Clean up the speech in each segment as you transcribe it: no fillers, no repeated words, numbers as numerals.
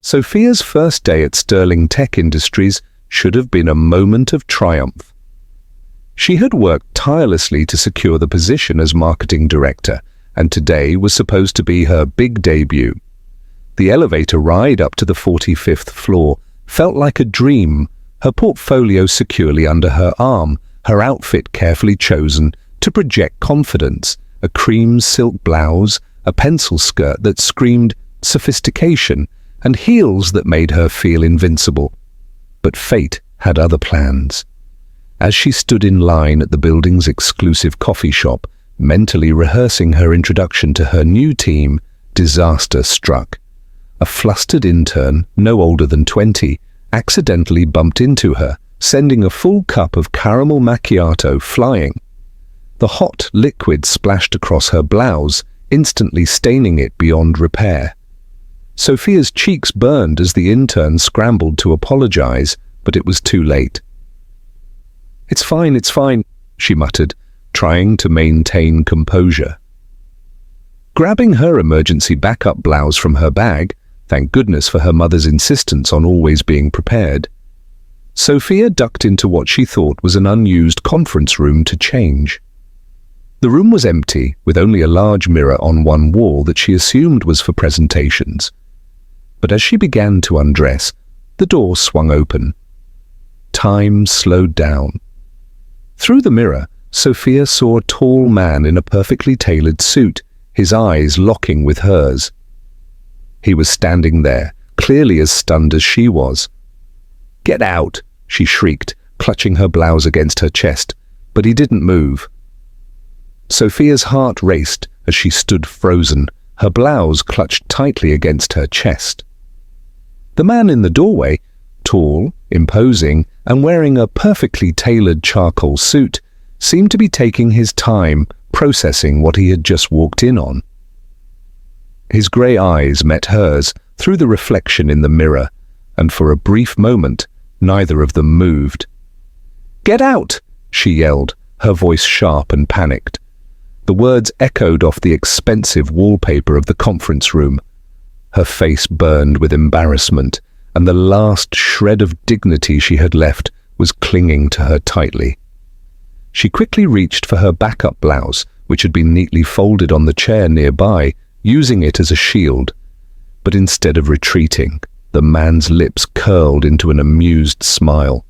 Sophia's first day at Sterling Tech Industries should have been a moment of triumph. She had worked tirelessly to secure the position as marketing director, and today was supposed to be her big debut. The elevator ride up to the 45th floor felt like a dream, her portfolio securely under her arm, her outfit carefully chosen to project confidence, a cream silk blouse, a pencil skirt that screamed sophistication, and heels that made her feel invincible. But fate had other plans. As she stood in line at the building's exclusive coffee shop, mentally rehearsing her introduction to her new team, disaster struck. A flustered intern, no older than 20, accidentally bumped into her, sending a full cup of caramel macchiato flying. The hot liquid splashed across her blouse, instantly staining it beyond repair. Sophia's cheeks burned as the intern scrambled to apologize, but it was too late. It's fine, she muttered, trying to maintain composure. Grabbing her emergency backup blouse from her bag, thank goodness for her mother's insistence on always being prepared, Sophia ducked into what she thought was an unused conference room to change. The room was empty, with only a large mirror on one wall that she assumed was for presentations. But as she began to undress, the door swung open. Time slowed down. Through the mirror, Sophia saw a tall man in a perfectly tailored suit, his eyes locking with hers. He was standing there, clearly as stunned as she was. "Get out!" she shrieked, clutching her blouse against her chest, but he didn't move. Sophia's heart raced as she stood frozen, her blouse clutched tightly against her chest. The man in the doorway, tall, imposing, and wearing a perfectly tailored charcoal suit, seemed to be taking his time processing what he had just walked in on. His grey eyes met hers through the reflection in the mirror, and for a brief moment, neither of them moved. "Get out!" she yelled, her voice sharp and panicked. The words echoed off the expensive wallpaper of the conference room. Her face burned with embarrassment, and the last shred of dignity she had left was clinging to her tightly. She quickly reached for her backup blouse, which had been neatly folded on the chair nearby, using it as a shield. But instead of retreating, the man's lips curled into an amused smile.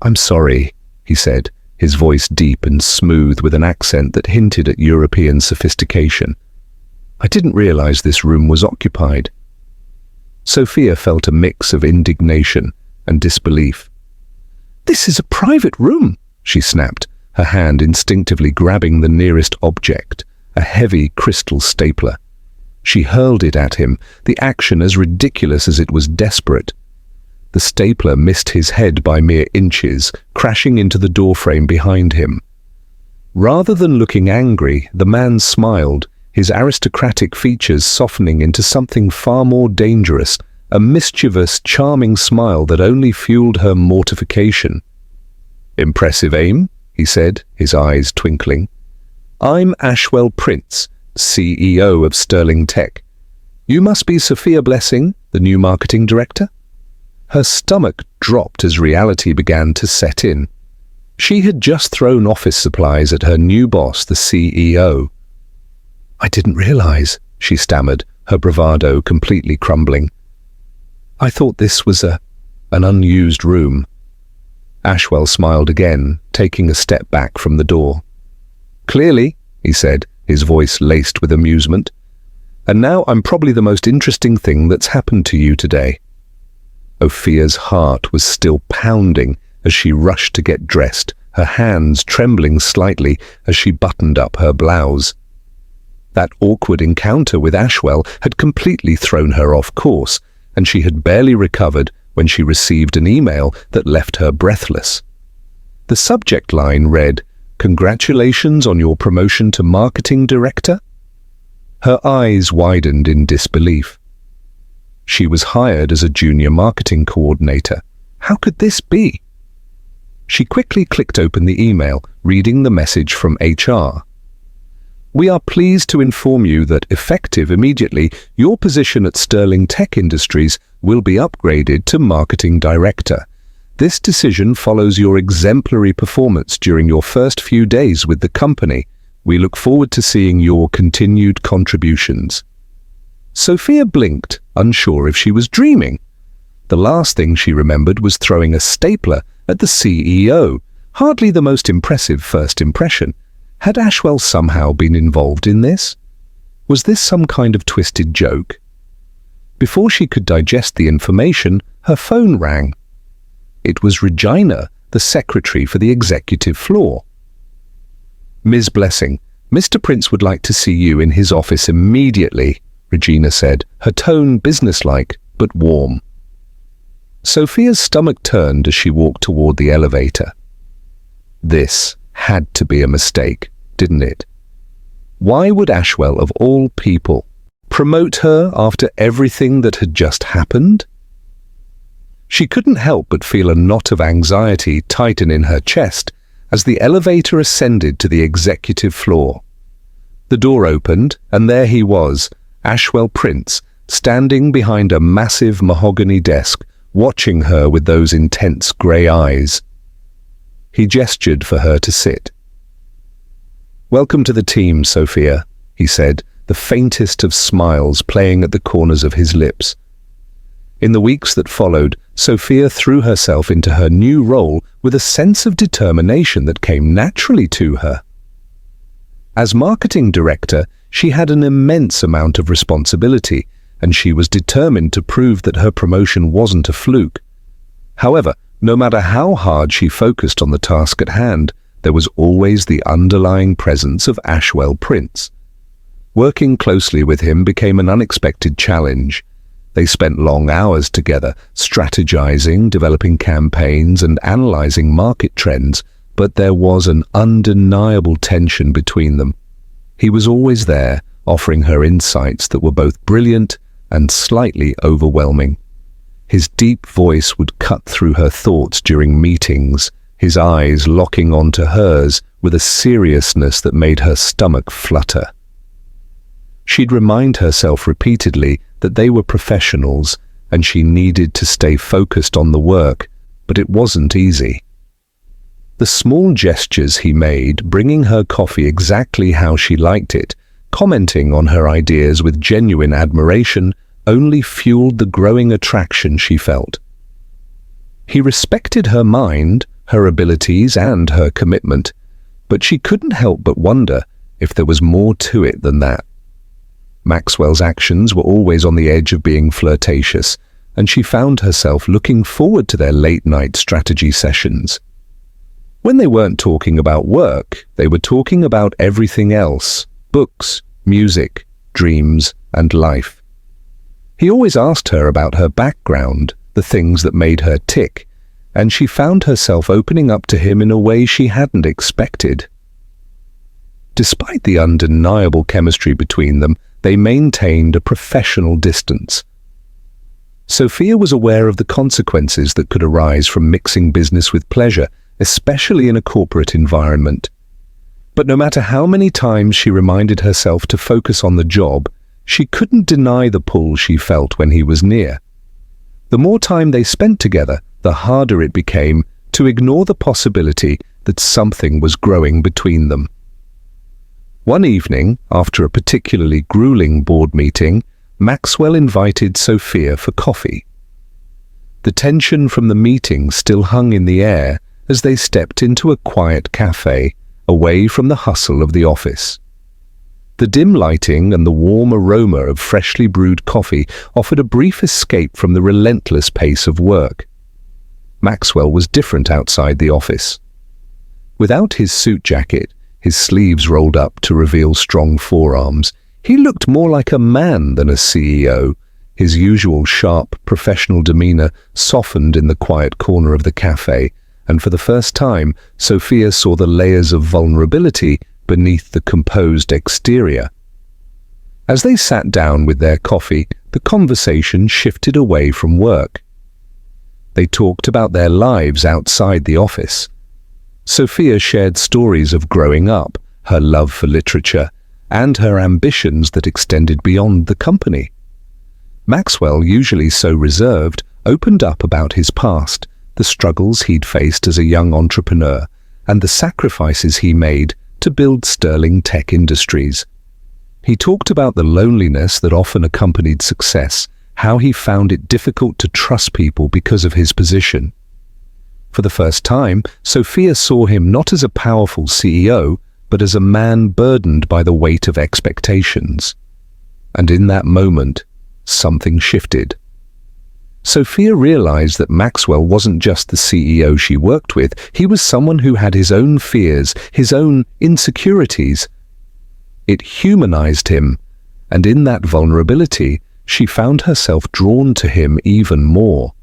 "I'm sorry," he said, his voice deep and smooth with an accent that hinted at European sophistication. "I didn't realize this room was occupied." Sophia felt a mix of indignation and disbelief. "This is a private room," she snapped, her hand instinctively grabbing the nearest object, a heavy crystal stapler. She hurled it at him, the action as ridiculous as it was desperate. The stapler missed his head by mere inches, crashing into the doorframe behind him. Rather than looking angry, the man smiled, his aristocratic features softening into something far more dangerous, a mischievous, charming smile that only fueled her mortification. "Impressive aim," he said, his eyes twinkling. "I'm Ashwell Prince, CEO of Sterling Tech. You must be Sophia Blessing, the new marketing director?" Her stomach dropped as reality began to set in. She had just thrown office supplies at her new boss, the CEO. "I didn't realize," she stammered, her bravado completely crumbling. "I thought this was an unused room." Ashwell smiled again, taking a step back from the door. "Clearly," he said, his voice laced with amusement. "And now I'm probably the most interesting thing that's happened to you today." Ophia's heart was still pounding as she rushed to get dressed, her hands trembling slightly as she buttoned up her blouse. That awkward encounter with Ashwell had completely thrown her off course, and she had barely recovered when she received an email that left her breathless. The subject line read, "Congratulations on your promotion to marketing director?" Her eyes widened in disbelief. She was hired as a junior marketing coordinator. How could this be? She quickly clicked open the email, reading the message from HR. We are pleased to inform you that, effective immediately, your position at Sterling Tech Industries will be upgraded to Marketing Director. This decision follows your exemplary performance during your first few days with the company. We look forward to seeing your continued contributions." Sophia blinked, unsure if she was dreaming. The last thing she remembered was throwing a stapler at the CEO, hardly the most impressive first impression. Had Ashwell somehow been involved in this? Was this some kind of twisted joke? Before she could digest the information, her phone rang. It was Regina, the secretary for the executive floor. "Ms. Blessing, Mr. Prince would like to see you in his office immediately," Regina said, her tone businesslike but warm. Sophia's stomach turned as she walked toward the elevator. This had to be a mistake, didn't it? Why would Ashwell, of all people, promote her after everything that had just happened? She couldn't help but feel a knot of anxiety tighten in her chest as the elevator ascended to the executive floor. The door opened, and there he was, Ashwell Prince, standing behind a massive mahogany desk, watching her with those intense grey eyes. He gestured for her to sit. "Welcome to the team, Sophia," he said, the faintest of smiles playing at the corners of his lips. In the weeks that followed, Sophia threw herself into her new role with a sense of determination that came naturally to her. As marketing director, she had an immense amount of responsibility, and she was determined to prove that her promotion wasn't a fluke. However, no matter how hard she focused on the task at hand, there was always the underlying presence of Ashwell Prince. Working closely with him became an unexpected challenge. They spent long hours together, strategizing, developing campaigns, and analyzing market trends, but there was an undeniable tension between them. He was always there, offering her insights that were both brilliant and slightly overwhelming. His deep voice would cut through her thoughts during meetings, his eyes locking onto hers with a seriousness that made her stomach flutter. She'd remind herself repeatedly that they were professionals and she needed to stay focused on the work, but it wasn't easy. The small gestures he made, bringing her coffee exactly how she liked it, commenting on her ideas with genuine admiration, only fueled the growing attraction she felt. He respected her mind, her abilities, and her commitment, but she couldn't help but wonder if there was more to it than that. Maxwell's actions were always on the edge of being flirtatious, and she found herself looking forward to their late-night strategy sessions. When they weren't talking about work, they were talking about everything else: books, music, dreams, and life. He always asked her about her background, the things that made her tick, and she found herself opening up to him in a way she hadn't expected. Despite the undeniable chemistry between them, they maintained a professional distance. Sophia was aware of the consequences that could arise from mixing business with pleasure, especially in a corporate environment. But no matter how many times she reminded herself to focus on the job, she couldn't deny the pull she felt when he was near. The more time they spent together, the harder it became to ignore the possibility that something was growing between them. One evening, after a particularly grueling board meeting, Maxwell invited Sophia for coffee. The tension from the meeting still hung in the air as they stepped into a quiet cafe, away from the hustle of the office. The dim lighting and the warm aroma of freshly brewed coffee offered a brief escape from the relentless pace of work. Maxwell was different outside the office. Without his suit jacket, his sleeves rolled up to reveal strong forearms, he looked more like a man than a CEO. His usual sharp, professional demeanor softened in the quiet corner of the cafe, and for the first time, Sophia saw the layers of vulnerability beneath the composed exterior. As they sat down with their coffee, the conversation shifted away from work. They talked about their lives outside the office. Sophia shared stories of growing up, her love for literature, and her ambitions that extended beyond the company. Maxwell, usually so reserved, opened up about his past, the struggles he'd faced as a young entrepreneur, and the sacrifices he made to build Sterling Tech Industries. He talked about the loneliness that often accompanied success, how he found it difficult to trust people because of his position. For the first time, Sophia saw him not as a powerful CEO, but as a man burdened by the weight of expectations. And in that moment, something shifted. Sophia realized that Maxwell wasn't just the CEO she worked with, he was someone who had his own fears, his own insecurities. It humanized him, and in that vulnerability, she found herself drawn to him even more.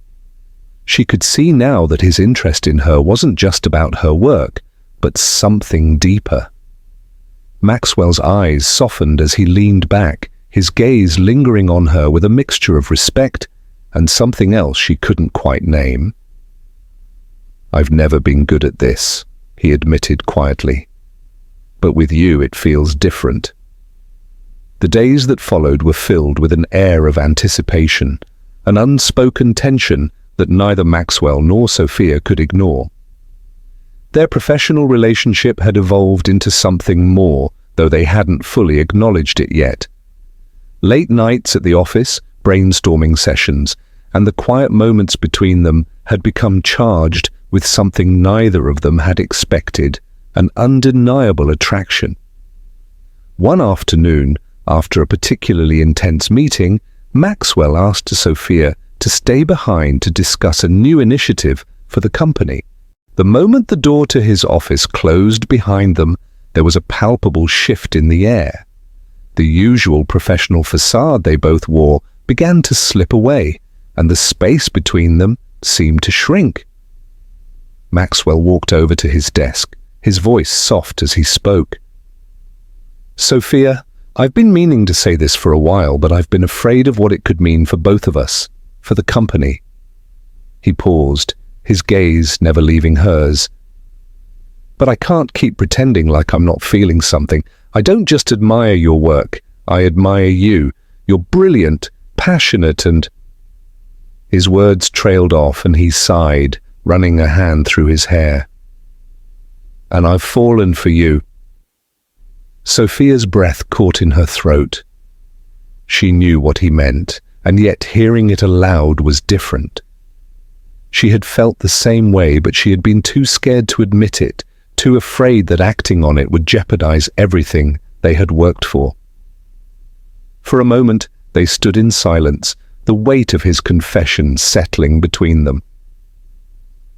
She could see now that his interest in her wasn't just about her work, but something deeper. Maxwell's eyes softened as he leaned back, his gaze lingering on her with a mixture of respect and something else she couldn't quite name. "I've never been good at this," he admitted quietly. "But with you it feels different." The days that followed were filled with an air of anticipation, an unspoken tension that neither Maxwell nor Sophia could ignore. Their professional relationship had evolved into something more, though they hadn't fully acknowledged it yet. Late nights at the office, brainstorming sessions, and the quiet moments between them had become charged with something neither of them had expected, an undeniable attraction. One afternoon, after a particularly intense meeting, Maxwell asked Sophia to stay behind to discuss a new initiative for the company. The moment the door to his office closed behind them, there was a palpable shift in the air. The usual professional facade they both wore began to slip away, and the space between them seemed to shrink. Maxwell walked over to his desk, his voice soft as he spoke. "Sophia, I've been meaning to say this for a while, but I've been afraid of what it could mean for both of us, for the company." He paused, his gaze never leaving hers. "But I can't keep pretending like I'm not feeling something. I don't just admire your work, I admire you. You're brilliant, passionate and—" His words trailed off and he sighed, running a hand through his hair. "And I've fallen for you." Sophia's breath caught in her throat. She knew what he meant, and yet hearing it aloud was different. She had felt the same way, but she had been too scared to admit it, too afraid that acting on it would jeopardize everything they had worked for. For a moment, they stood in silence, the weight of his confession settling between them.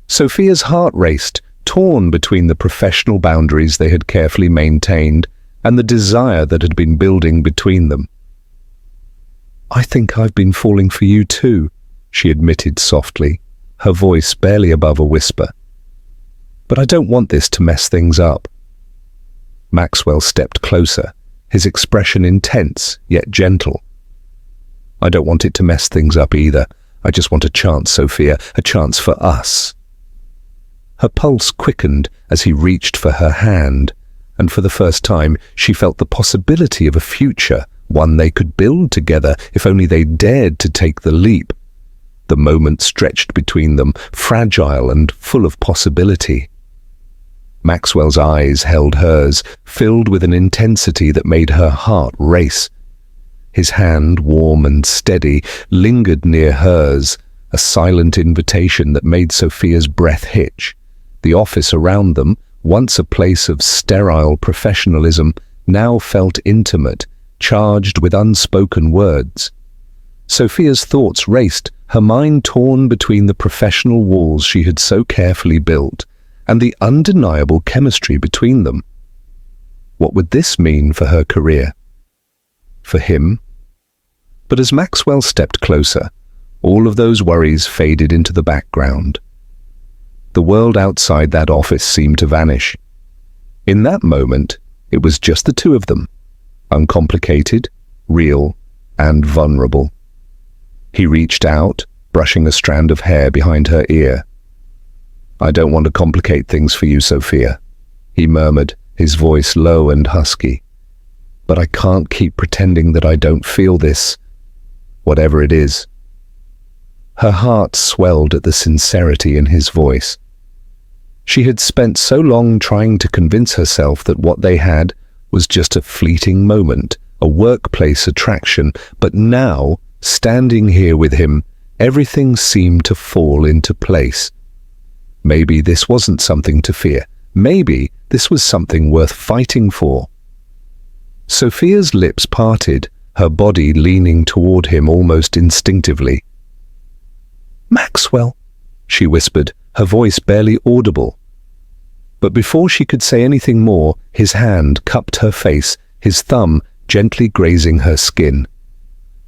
Sophia's heart raced, torn between the professional boundaries they had carefully maintained and the desire that had been building between them. "I think I've been falling for you too," she admitted softly, her voice barely above a whisper. "But I don't want this to mess things up." Maxwell stepped closer, his expression intense yet gentle. "I don't want it to mess things up either. I just want a chance, Sophia, a chance for us." Her pulse quickened as he reached for her hand, and for the first time she felt the possibility of a future, one they could build together if only they dared to take the leap. The moment stretched between them, fragile and full of possibility. Maxwell's eyes held hers, filled with an intensity that made her heart race. His hand, warm and steady, lingered near hers, a silent invitation that made Sophia's breath hitch. The office around them, once a place of sterile professionalism, now felt intimate, charged with unspoken words. Sophia's thoughts raced, her mind torn between the professional walls she had so carefully built and the undeniable chemistry between them. What would this mean for her career? For him? But as Maxwell stepped closer, all of those worries faded into the background. The world outside that office seemed to vanish. In that moment, it was just the two of them, uncomplicated, real, and vulnerable. He reached out, brushing a strand of hair behind her ear. "I don't want to complicate things for you, Sophia," he murmured, his voice low and husky. but I can't keep pretending that I don't feel this, whatever it is." Her heart swelled at the sincerity in his voice. She had spent so long trying to convince herself that what they had was just a fleeting moment, a workplace attraction, but now, standing here with him, everything seemed to fall into place. Maybe this wasn't something to fear. Maybe this was something worth fighting for. Sophia's lips parted, her body leaning toward him almost instinctively. "Maxwell," she whispered, her voice barely audible. But before she could say anything more, his hand cupped her face, his thumb gently grazing her skin.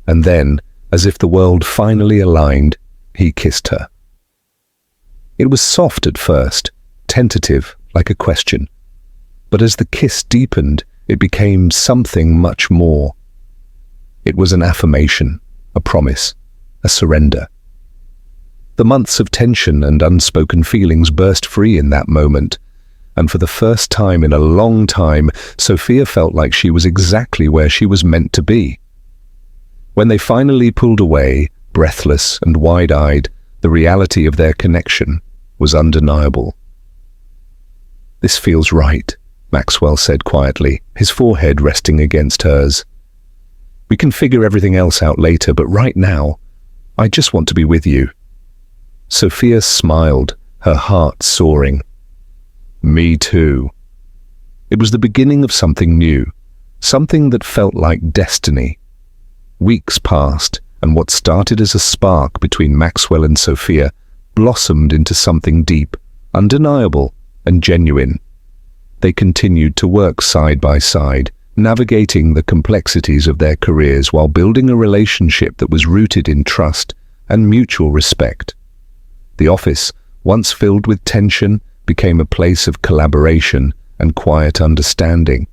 And then, as if the world finally aligned, he kissed her. It was soft at first, tentative, like a question. But as the kiss deepened, it became something much more. It was an affirmation, a promise, a surrender. The months of tension and unspoken feelings burst free in that moment, and for the first time in a long time, Sophia felt like she was exactly where she was meant to be. When they finally pulled away, breathless and wide-eyed, the reality of their connection was undeniable. "This feels right," Maxwell said quietly, his forehead resting against hers. "We can figure everything else out later, but right now, I just want to be with you." Sophia smiled, her heart soaring. "Me too." It was the beginning of something new, something that felt like destiny. Weeks passed, and what started as a spark between Maxwell and Sophia blossomed into something deep, undeniable, and genuine. They continued to work side by side, navigating the complexities of their careers while building a relationship that was rooted in trust and mutual respect. The office, once filled with tension, became a place of collaboration and quiet understanding.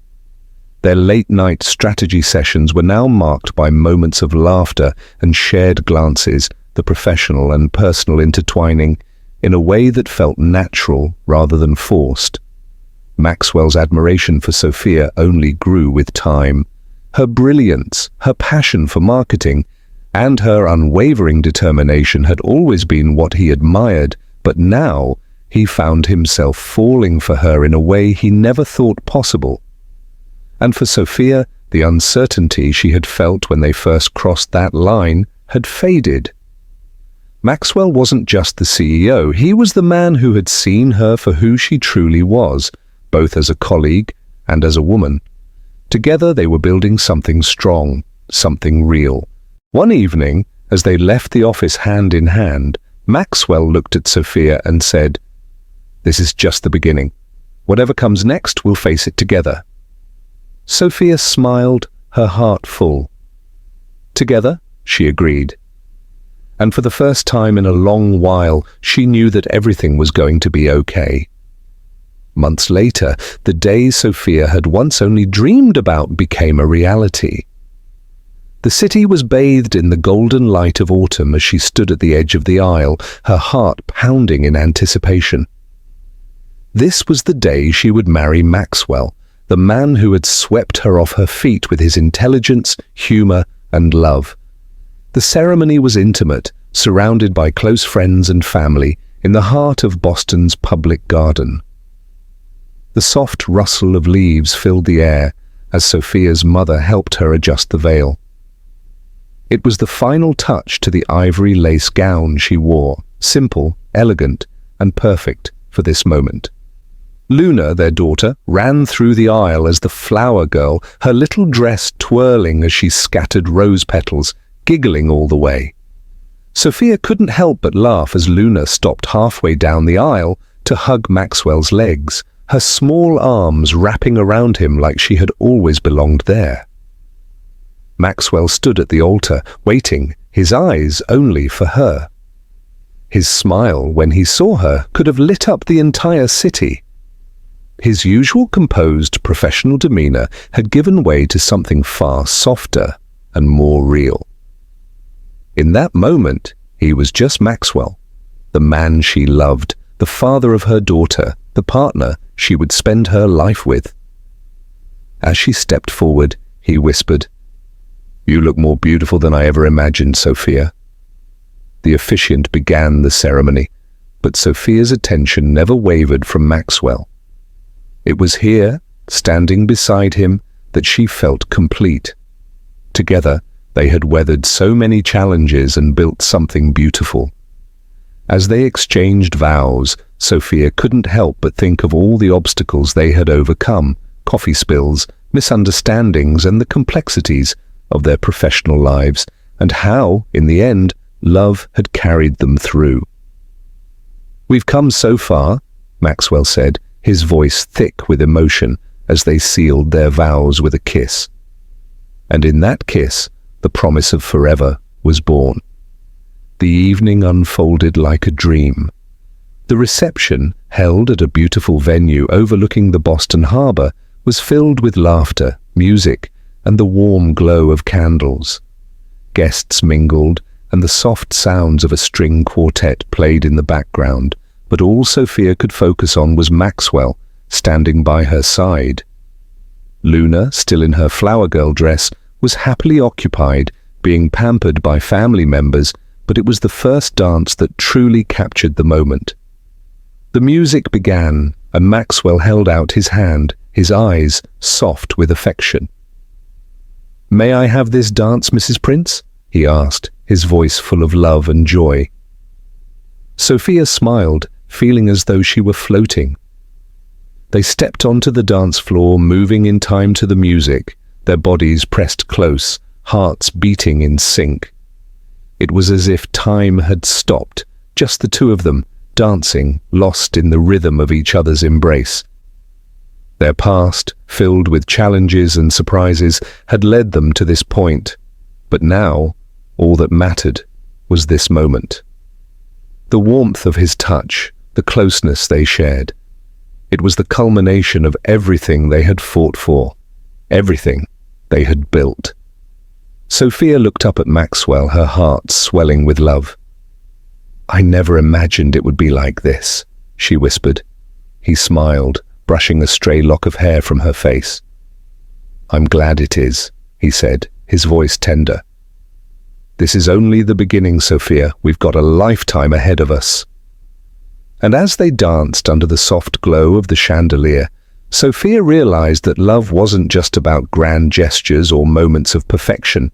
Their late-night strategy sessions were now marked by moments of laughter and shared glances, the professional and personal intertwining in a way that felt natural rather than forced. Maxwell's admiration for Sophia only grew with time. Her brilliance, her passion for marketing, and her unwavering determination had always been what he admired, but now he found himself falling for her in a way he never thought possible. And for Sophia, the uncertainty she had felt when they first crossed that line had faded. Maxwell wasn't just the CEO, he was the man who had seen her for who she truly was, both as a colleague and as a woman. Together they were building something strong, something real. One evening, as they left the office hand in hand, Maxwell looked at Sophia and said, "This is just the beginning. Whatever comes next, we'll face it together." Sophia smiled, her heart full. "Together," she agreed. And for the first time in a long while, she knew that everything was going to be okay. Months later, the day Sophia had once only dreamed about became a reality. The city was bathed in the golden light of autumn as she stood at the edge of the aisle, her heart pounding in anticipation. This was the day she would marry Maxwell, the man who had swept her off her feet with his intelligence, humor, and love. The ceremony was intimate, surrounded by close friends and family, in the heart of Boston's public garden. The soft rustle of leaves filled the air as Sophia's mother helped her adjust the veil. It was the final touch to the ivory lace gown she wore, simple, elegant, and perfect for this moment. Luna, their daughter, ran through the aisle as the flower girl, her little dress twirling as she scattered rose petals, giggling all the way. Sophia couldn't help but laugh as Luna stopped halfway down the aisle to hug Maxwell's legs, her small arms wrapping around him like she had always belonged there. Maxwell stood at the altar, waiting, his eyes only for her. His smile, when he saw her, could have lit up the entire city. His usual composed, professional demeanor had given way to something far softer and more real. In that moment, he was just Maxwell, the man she loved, the father of her daughter, the partner she would spend her life with. As she stepped forward, he whispered. "You look more beautiful than I ever imagined, Sophia." The officiant began the ceremony, but Sophia's attention never wavered from Maxwell. It was here, standing beside him, that she felt complete. Together, they had weathered so many challenges and built something beautiful. As they exchanged vows, Sophia couldn't help but think of all the obstacles they had overcome, coffee spills, misunderstandings, and the complexities of their professional lives, and how, in the end, love had carried them through. "We've come so far," Maxwell said, his voice thick with emotion as they sealed their vows with a kiss. And in that kiss, the promise of forever was born. The evening unfolded like a dream. The reception, held at a beautiful venue overlooking the Boston Harbor, was filled with laughter, music, and the warm glow of candles. Guests mingled, and the soft sounds of a string quartet played in the background, but all Sophia could focus on was Maxwell, standing by her side. Luna, still in her flower girl dress, was happily occupied, being pampered by family members, but it was the first dance that truly captured the moment. The music began, and Maxwell held out his hand, his eyes soft with affection. "May I have this dance, Mrs. Prince?" he asked, his voice full of love and joy. Sophia smiled, feeling as though she were floating. They stepped onto the dance floor, moving in time to the music, their bodies pressed close, hearts beating in sync. It was as if time had stopped, just the two of them, dancing, lost in the rhythm of each other's embrace. Their past, filled with challenges and surprises, had led them to this point, but now, all that mattered was this moment. The warmth of his touch, the closeness they shared. It was the culmination of everything they had fought for, everything they had built. Sophia looked up at Maxwell, her heart swelling with love. "I never imagined it would be like this," she whispered. He smiled, brushing a stray lock of hair from her face. "I'm glad it is," he said, his voice tender. "This is only the beginning, Sophia. We've got a lifetime ahead of us." And as they danced under the soft glow of the chandelier, Sophia realized that love wasn't just about grand gestures or moments of perfection.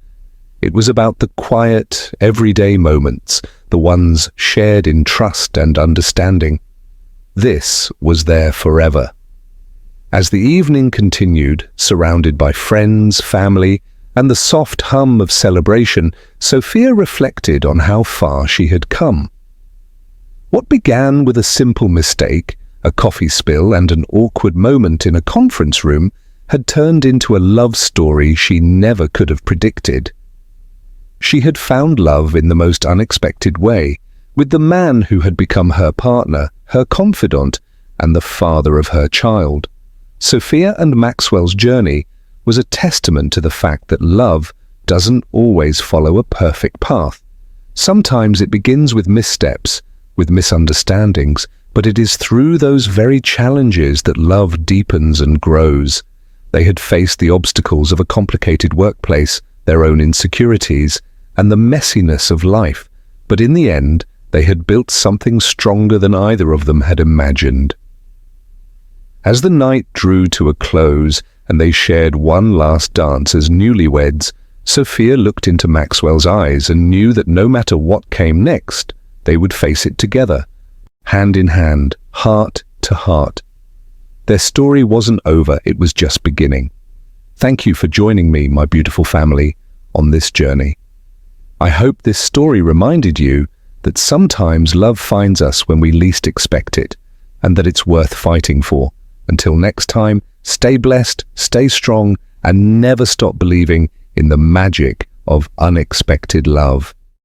It was about the quiet, everyday moments, the ones shared in trust and understanding. This was there forever. As the evening continued, surrounded by friends, family, and the soft hum of celebration, Sophia reflected on how far she had come. What began with a simple mistake, a coffee spill, and an awkward moment in a conference room had turned into a love story she never could have predicted. She had found love in the most unexpected way, with the man who had become her partner, her confidant, and the father of her child. Sophia and Maxwell's journey was a testament to the fact that love doesn't always follow a perfect path. Sometimes it begins with missteps, with misunderstandings, but it is through those very challenges that love deepens and grows. They had faced the obstacles of a complicated workplace, their own insecurities, and the messiness of life, but in the end, they had built something stronger than either of them had imagined. As the night drew to a close and they shared one last dance as newlyweds, Sophia looked into Maxwell's eyes and knew that no matter what came next, they would face it together, hand in hand, heart to heart. Their story wasn't over, it was just beginning. Thank you for joining me, my beautiful family, on this journey. I hope this story reminded you that sometimes love finds us when we least expect it, and that it's worth fighting for. Until next time, stay blessed, stay strong, and never stop believing in the magic of unexpected love.